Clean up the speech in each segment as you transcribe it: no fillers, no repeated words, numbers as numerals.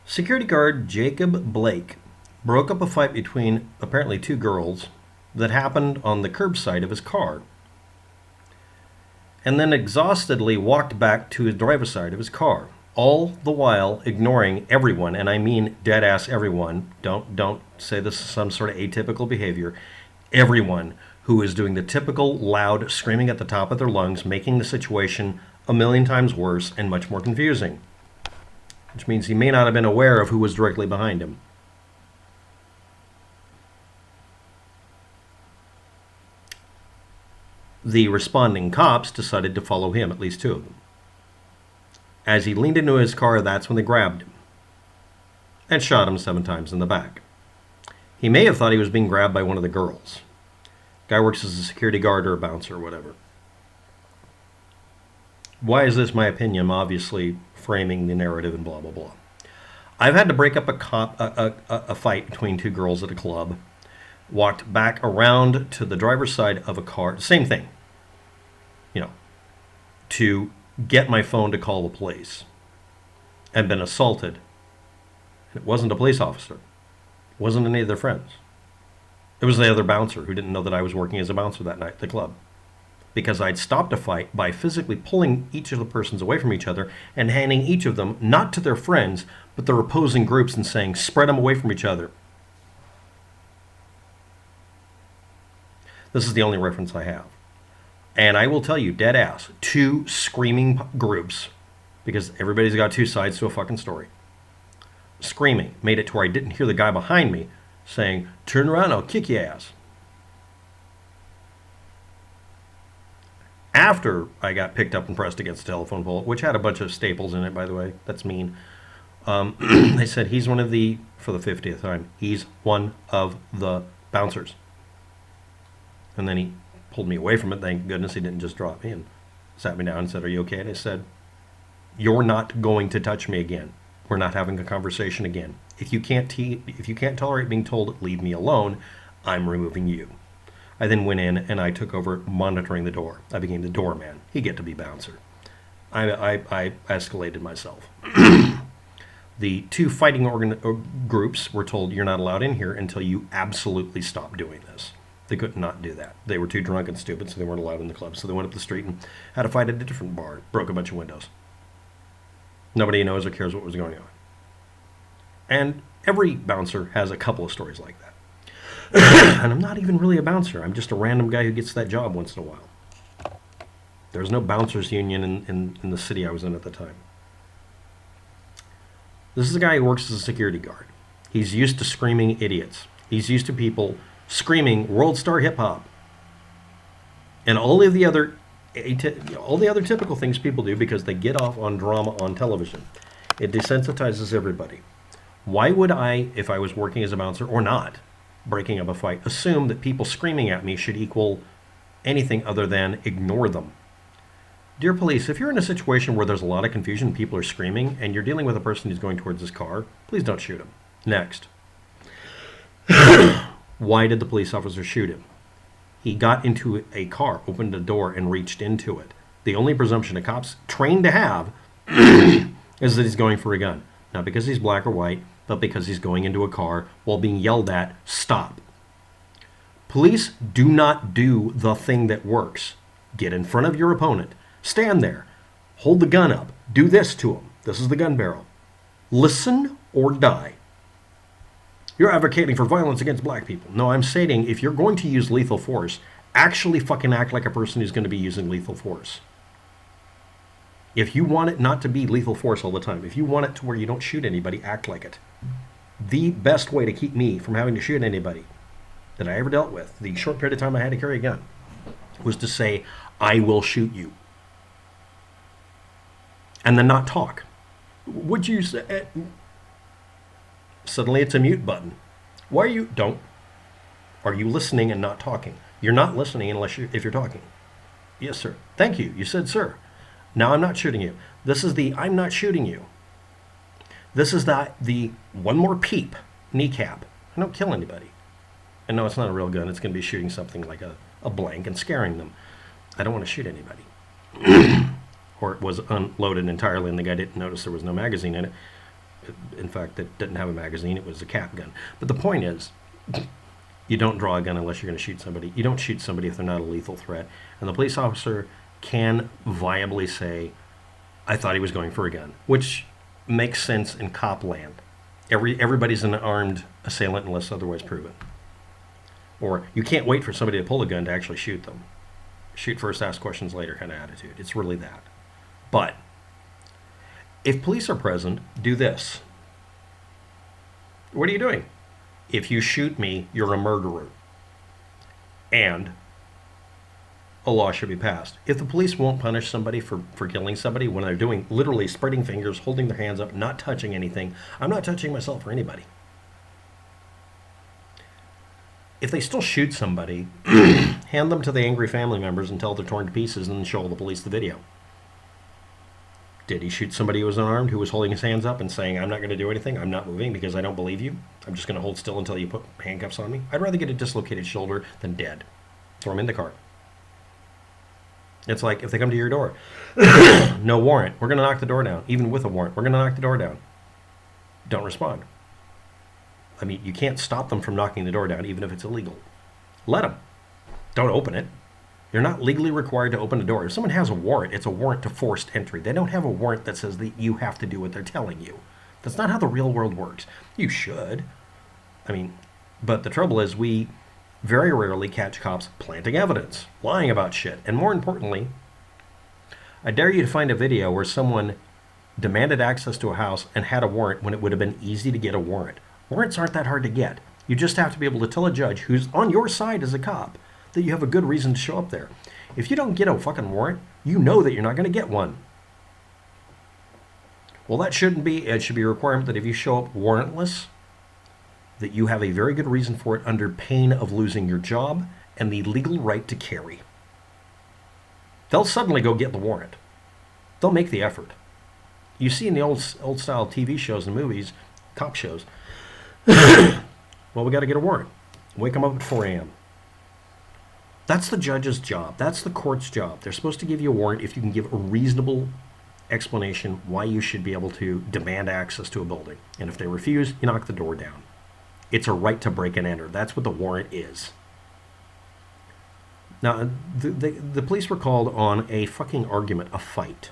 Security guard Jacob Blake broke up a fight between apparently two girls that happened on the curbside of his car, and then exhaustedly walked back to his driver's side of his car, all the while ignoring everyone, and I mean dead ass everyone. Don't say this is some sort of atypical behavior. Everyone who is doing the typical loud screaming at the top of their lungs, making the situation a million times worse and much more confusing. Which means he may not have been aware of who was directly behind him. The responding cops decided to follow him, at least two of them. As he leaned into his car, that's when they grabbed him and shot him 7 times in the back. He may have thought he was being grabbed by one of the girls. Guy works as a security guard or a bouncer or whatever. Why is this my opinion? I'm obviously framing the narrative and blah, blah, blah. I've had to break up a fight between two girls at a club. Walked back around to the driver's side of a car. Same thing. To get my phone to call the police. And been assaulted. It wasn't a police officer. It wasn't any of their friends. It was the other bouncer who didn't know that I was working as a bouncer that night at the club. Because I'd stopped a fight by physically pulling each of the persons away from each other and handing each of them, not to their friends, but their opposing groups, and saying, spread them away from each other. This is the only reference I have. And I will tell you, dead ass, 2 screaming groups, because everybody's got 2 sides to a fucking story. Screaming made it to where I didn't hear the guy behind me saying, turn around, I'll kick your ass. After I got picked up and pressed against the telephone pole, which had a bunch of staples in it, by the way, that's mean. They said, he's one of the, for the 50th time, he's one of the bouncers. And then he pulled me away from it. Thank goodness he didn't just drop me and sat me down and said, are you okay? And I said, you're not going to touch me again. We're not having a conversation again. If you can't tolerate being told, leave me alone, I'm removing you. I then went in and I took over monitoring the door. I became the doorman. He get to be bouncer. I escalated myself. The 2 fighting groups were told, you're not allowed in here until you absolutely stop doing this. They could not do that. They were too drunk and stupid, so they weren't allowed in the club. So they went up the street and had a fight at a different bar. Broke a bunch of windows. Nobody knows or cares what was going on. And every bouncer has a couple of stories like that. And I'm not even really a bouncer. I'm just a random guy who gets that job once in a while. There's no bouncers union in the city I was in at the time. This is a guy who works as a security guard. He's used to screaming idiots. He's used to people screaming world star hip hop and all the other typical things people do because they get off on drama on television. It desensitizes everybody. Why would I, if I was working as a bouncer or not, breaking up a fight, assume that people screaming at me should equal anything other than ignore them? Dear police, if you're in a situation where there's a lot of confusion, people are screaming, and you're dealing with a person who's going towards his car, please don't shoot him. Next. Why did the police officer shoot him? He got into a car, opened a door, and reached into it. The only presumption a cop's trained to have is that he's going for a gun. Not because he's black or white, but because he's going into a car while being yelled at, stop. Police do not do the thing that works. Get in front of your opponent. Stand there. Hold the gun up. Do this to him. This is the gun barrel. Listen or die. You're advocating for violence against black people. No, I'm saying if you're going to use lethal force, actually fucking act like a person who's going to be using lethal force. If you want it not to be lethal force all the time, if you want it to where you don't shoot anybody, act like it. The best way to keep me from having to shoot anybody that I ever dealt with, the short period of time I had to carry a gun, was to say, I will shoot you. And then not talk. Would you say... Suddenly it's a mute button. Why are you... Don't. Are you listening and not talking? You're not listening if you're talking. Yes, sir. Thank you. You said, sir. Now I'm not shooting you. This is the I'm not shooting you. This is the one more peep kneecap. I don't kill anybody. And no, it's not a real gun. It's going to be shooting something like a blank and scaring them. I don't want to shoot anybody. Or it was unloaded entirely and the guy didn't notice there was no magazine in it. In fact, it didn't have a magazine. It was a cap gun. But the point is, you don't draw a gun unless you're going to shoot somebody. You don't shoot somebody if they're not a lethal threat. And the police officer can viably say, I thought he was going for a gun, which makes sense in cop land. Everybody's an armed assailant unless otherwise proven. Or you can't wait for somebody to pull a gun to actually shoot them. Shoot first, ask questions later kind of attitude. It's really that. But if police are present, do this. What are you doing? If you shoot me, you're a murderer. And a law should be passed. If the police won't punish somebody for killing somebody when they're doing literally spreading fingers, holding their hands up, not touching anything, I'm not touching myself or anybody. If they still shoot somebody, hand them to the angry family members until they're torn to pieces and then show the police the video. Did he shoot somebody who was unarmed, who was holding his hands up and saying, I'm not going to do anything, I'm not moving because I don't believe you, I'm just going to hold still until you put handcuffs on me? I'd rather get a dislocated shoulder than dead. Throw him in the car. It's like if they come to your door, no warrant, we're going to knock the door down. Even with a warrant, we're going to knock the door down. Don't respond. I mean, you can't stop them from knocking the door down, even if it's illegal. Let them. Don't open it. You're not legally required to open a door. If someone has a warrant, it's a warrant to forced entry. They don't have a warrant that says that you have to do what they're telling you. That's not how the real world works. You should. I mean, but the trouble is we very rarely catch cops planting evidence, lying about shit. And more importantly, I dare you to find a video where someone demanded access to a house and had a warrant when it would have been easy to get a warrant. Warrants aren't that hard to get. You just have to be able to tell a judge who's on your side as a cop that you have a good reason to show up there. If you don't get a fucking warrant, you know that you're not going to get one. Well, that shouldn't be. It should be a requirement that if you show up warrantless, that you have a very good reason for it under pain of losing your job and the legal right to carry. They'll suddenly go get the warrant. They'll make the effort. You see in the old style TV shows and movies, cop shows, well, we got to get a warrant. Wake them up at 4 a.m. That's the judge's job. That's the court's job. They're supposed to give you a warrant if you can give a reasonable explanation why you should be able to demand access to a building. And if they refuse, you knock the door down. It's a right to break and enter. That's what the warrant is. Now, the police were called on a fucking argument, a fight.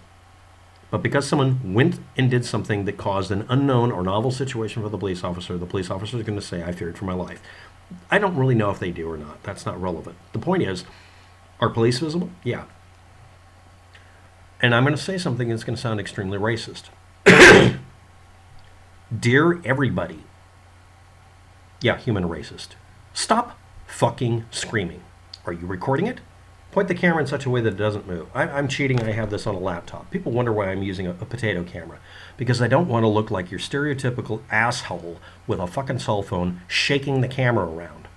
But because someone went and did something that caused an unknown or novel situation for the police officer is going to say, I feared for my life. I don't really know if they do or not. That's not relevant. The point is, are police visible? Yeah. And I'm going to say something that's going to sound extremely racist. Dear everybody, yeah, human racist, stop fucking screaming. Are you recording it? Point the camera in such a way that it doesn't move. I'm cheating. I have this on a laptop. People wonder why I'm using a potato camera. Because I don't want to look like your stereotypical asshole with a fucking cell phone shaking the camera around.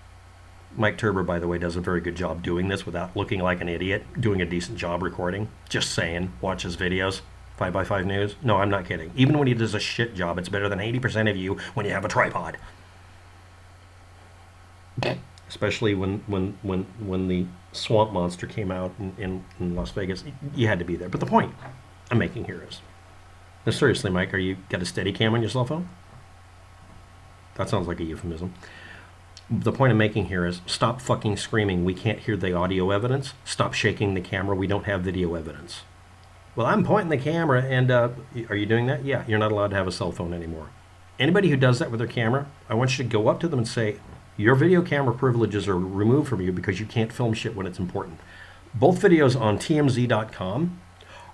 Mike Turber, by the way, does a very good job doing this without looking like an idiot, doing a decent job recording. Just saying. Watch his videos. 5x5 News. No, I'm not kidding. Even when he does a shit job, it's better than 80% of you when you have a tripod. Especially when the swamp monster came out in Las Vegas. You had to be there. But the point I'm making here is, now seriously, Mike, you got a steady cam on your cell phone? That sounds like a euphemism. The point I'm making here is, stop fucking screaming. We can't hear the audio evidence. Stop shaking the camera. We don't have video evidence. Well, I'm pointing the camera, and are you doing that? Yeah, you're not allowed to have a cell phone anymore. Anybody who does that with their camera, I want you to go up to them and say, your video camera privileges are removed from you because you can't film shit when it's important. Both videos on TMZ.com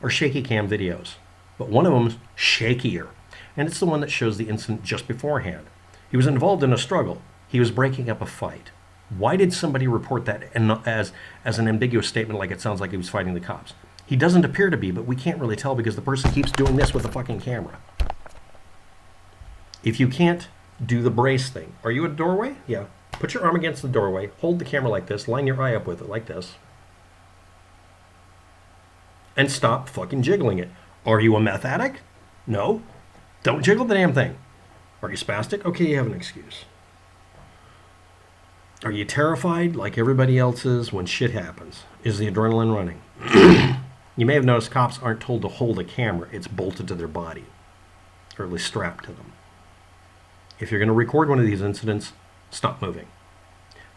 are shaky cam videos, but one of them's shakier, and it's the one that shows the incident just beforehand. He was involved in a struggle. He was breaking up a fight. Why did somebody report that as an ambiguous statement like it sounds like he was fighting the cops? He doesn't appear to be, but we can't really tell because the person keeps doing this with the fucking camera. If you can't do the brace thing, are you at a doorway? Yeah. Put your arm against the doorway, hold the camera like this, line your eye up with it like this, and stop fucking jiggling it. Are you a meth addict? No. Don't jiggle the damn thing. Are you spastic? Okay, you have an excuse. Are you terrified like everybody else is when shit happens? Is the adrenaline running? You may have noticed cops aren't told to hold a camera. It's bolted to their body. or at least strapped to them. If you're going to record one of these incidents, stop moving.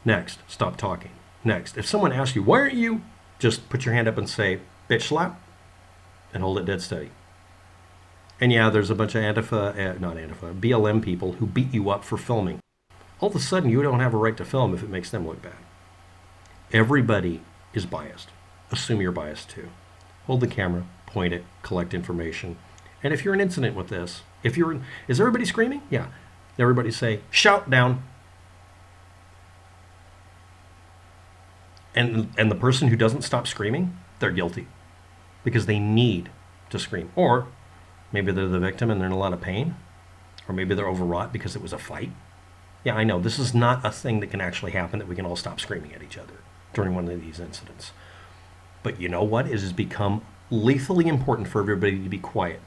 Next, stop talking. Next, if someone asks you, why aren't you, just put your hand up and say, bitch slap, and hold it dead steady. And yeah, there's a bunch of BLM people who beat you up for filming. All of a sudden, you don't have a right to film if it makes them look bad. Everybody is biased. Assume you're biased too. Hold the camera, point it, collect information. And if you're in an incident with this, is everybody screaming? Yeah. Everybody say, shout down. And the person who doesn't stop screaming, they're guilty. Because they need to scream. Or maybe they're the victim and they're in a lot of pain. Or maybe they're overwrought because it was a fight. Yeah, I know, this is not a thing that can actually happen, that we can all stop screaming at each other during one of these incidents. But you know what? It has become lethally important for everybody to be quiet.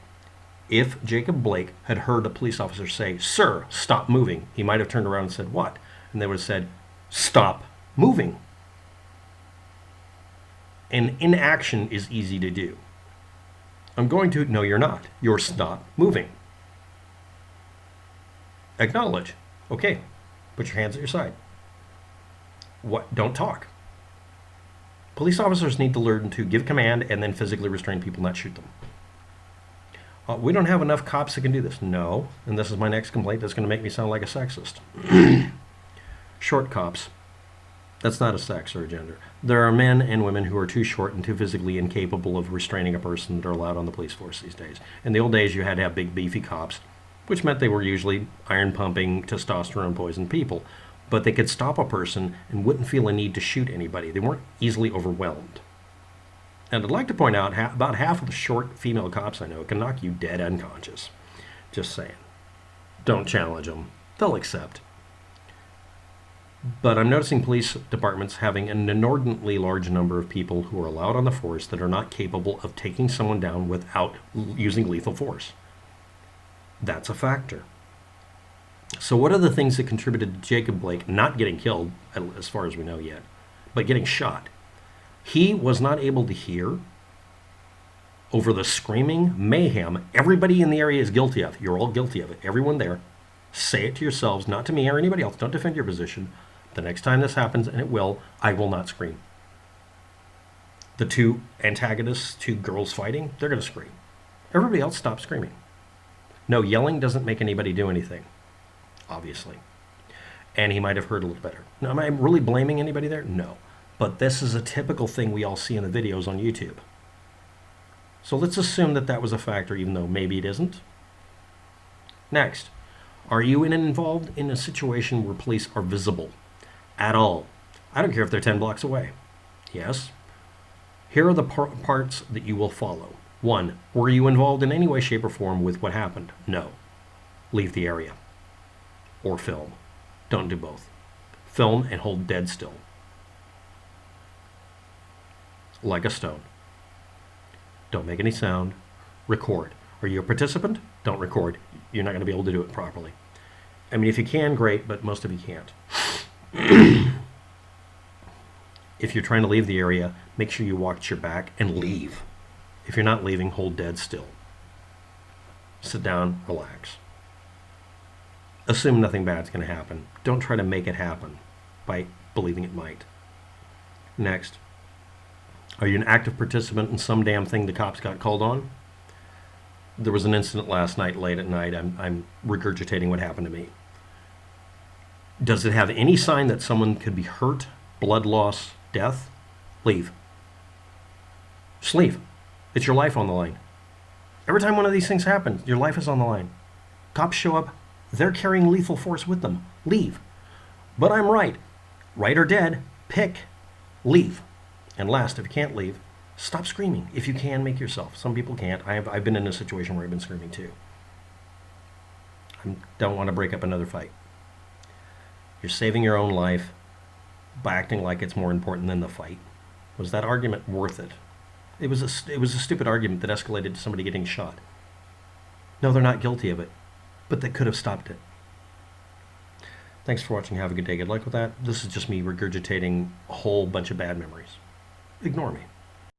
If Jacob Blake had heard a police officer say, sir, stop moving, he might have turned around and said, what? And they would have said, stop moving. And inaction is easy to do. No, you're not. You're stop moving. Acknowledge. Okay, put your hands at your side. What? Don't talk. Police officers need to learn to give command and then physically restrain people, not shoot them. We don't have enough cops that can do this. No, and this is my next complaint that's going to make me sound like a sexist. Short cops. That's not a sex or a gender. There are men and women who are too short and too physically incapable of restraining a person that are allowed on the police force these days. In the old days, you had to have big, beefy cops, which meant they were usually iron-pumping, testosterone-poisoned people. But they could stop a person and wouldn't feel a need to shoot anybody. They weren't easily overwhelmed. And I'd like to point out, about half of the short female cops I know can knock you dead unconscious. Just saying. Don't challenge them. They'll accept. But I'm noticing police departments having an inordinately large number of people who are allowed on the force that are not capable of taking someone down without using lethal force. That's a factor. So what are the things that contributed to Jacob Blake not getting killed, as far as we know yet, but getting shot? He was not able to hear over the screaming mayhem everybody in the area is guilty of. You're all guilty of it. Everyone there. Say it to yourselves, not to me or anybody else. Don't defend your position. The next time this happens, and it will, I will not scream. The two antagonists, two girls fighting, they're going to scream. Everybody else stop screaming. No, yelling doesn't make anybody do anything, obviously. And he might have heard a little better. Now, am I really blaming anybody there? No. But this is a typical thing we all see in the videos on YouTube. So let's assume that that was a factor, even though maybe it isn't. Next, are you involved in a situation where police are visible at all? I don't care if they're 10 blocks away. Yes. Here are the parts that you will follow. 1. Were you involved in any way, shape, or form with what happened? No. Leave the area. Or film. Don't do both. Film and hold dead still. Like a stone. Don't make any sound. Record. Are you a participant? Don't record. You're not going to be able to do it properly. I mean, if you can, great, but most of you can't. If you're trying to leave the area, make sure you watch your back and leave. If you're not leaving, hold dead still. Sit down, relax. Assume nothing bad's going to happen. Don't try to make it happen by believing it might. Next. Are you an active participant in some damn thing the cops got called on? There was an incident last night, late at night. I'm regurgitating what happened to me. Does it have any sign that someone could be hurt, blood loss, death? Leave. Just leave. It's your life on the line. Every time one of these things happens, your life is on the line. Cops show up, they're carrying lethal force with them. Leave. But I'm right. Right or dead, pick. Leave. And last, if you can't leave, stop screaming. If you can, make yourself. Some people can't. I've been in a situation where I've been screaming too. I don't want to break up another fight. You're saving your own life by acting like it's more important than the fight. Was that argument worth it? It was a stupid argument that escalated to somebody getting shot. No, they're not guilty of it, but they could have stopped it. Thanks for watching. Have a good day. Good luck with that. This is just me regurgitating a whole bunch of bad memories. Ignore me.